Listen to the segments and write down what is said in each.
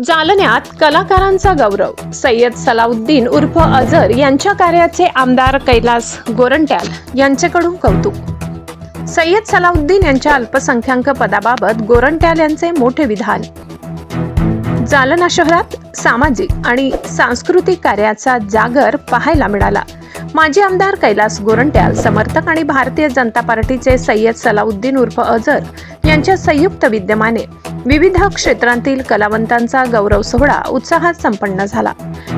जालन्यात कलाकारांचा गौरव. सय्यद सलाउद्दीन उर्फ अझर यांच्या कार्याचे आमदार कैलास गोरंट्याल यांच्याकडून कौतुक. सय्यद सलाउद्दीन यांच्या अल्पसंख्याक पदाबाबत गोरंट्याल यांचे मोठे विधान. जालना शहरात सामाजिक आणि सांस्कृतिक कार्याचा जागर पाहायला मिळाला. माजी आमदार कैलास गोरंट्याल, समर्थक आणि भारतीय जनता पार्टीचे सय्यद सलाउद्दीन उर्फ अझर यांच्या संयुक्त विद्यमाने विविध क्षेत्रांतील कलावंतांचा गौरव सोहळा उत्साहात संपन्न झाला.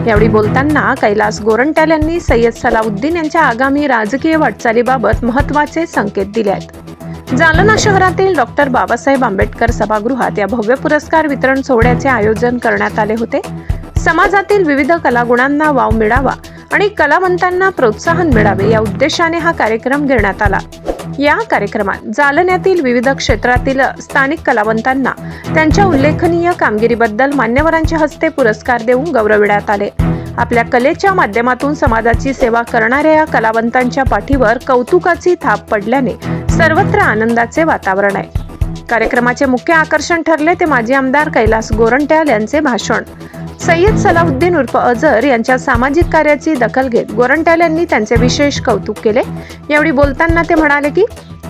यावेळी बोलताना कैलास गोरंट्याल यांनी सय्यद सलाउद्दीन यांच्या आगामी राजकीय वाटचालीबाबत महत्त्वाचे संकेत दिले आहेत. जालना शहरातील डॉक्टर बाबासाहेब आंबेडकर सभागृहात या भव्य पुरस्कार वितरण सोहळ्याचे आयोजन करण्यात आले होते. समाजातील विविध कलागुणांना वाव मिळावा आणि कलावंतांना प्रोत्साहन मिळावे या उद्देशाने हा कार्यक्रम घेण्यात आला. या कार्यक्रमात जालन्यातील विविध क्षेत्रातील स्थानिक कलावंतांना त्यांच्या उल्लेखनीय कामगिरीबद्दल मान्यवरांच्या हस्ते पुरस्कार देऊन गौरविण्यात आले. आपल्या कलेच्या माध्यमातून समाजाची सेवा करणाऱ्या या कलावंतांच्या पाठीवर कौतुकाची थाप पडल्याने सर्वत्र आनंदाचे वातावरण आहे. कार्यक्रमाचे मुख्य आकर्षण ठरले ते माजी आमदार कैलास गोरंट्याल यांचे भाषण. सय्यद सलाउद्दीन उर्फ अझर यांच्या सामाजिक कार्याची दखल घेत गोरंट्याल यांनी त्यांचे विशेष कौतुक केले. यावेळी बोलताना ते म्हणाले की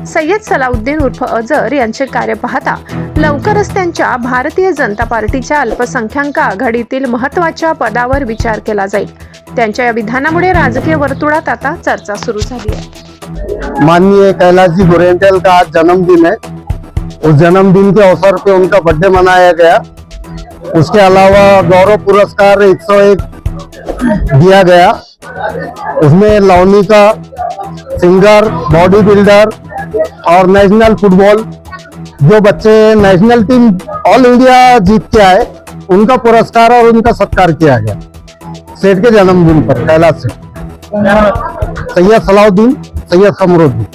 सय्यद सलाउद्दीन उर्फ अझर यांचे कार्य पाहता लवकरच त्यांच्या भारतीय जनता पार्टीच्या अल्पसंख्याक आघाडीतील महत्त्वाच्या पदावर विचार केला जाईल. त्यांच्या या विधानामुळे राजकीय वर्तुळात आता चर्चा सुरू झाली आहे. माननीय कैलाश जी गोरंट्याल का आज जन्मदिन है. उस जन्मदिन के अवसर पे उनका बर्थडे मनाया गया. उसके अलावा गौरव पुरस्कार 101 दिया गया. उसमें लवनी का, सिंगर, बॉडी बिल्डर और नेशनल फुटबॉल जो बच्चे नेशनल टीम ऑल इंडिया जीत के आए उनका पुरस्कार और उनका सत्कार किया गया. सेठ के जन्मदिन पर कैलाश से सैयद सलाउद्दीन, सैयद कमरुद्दीन.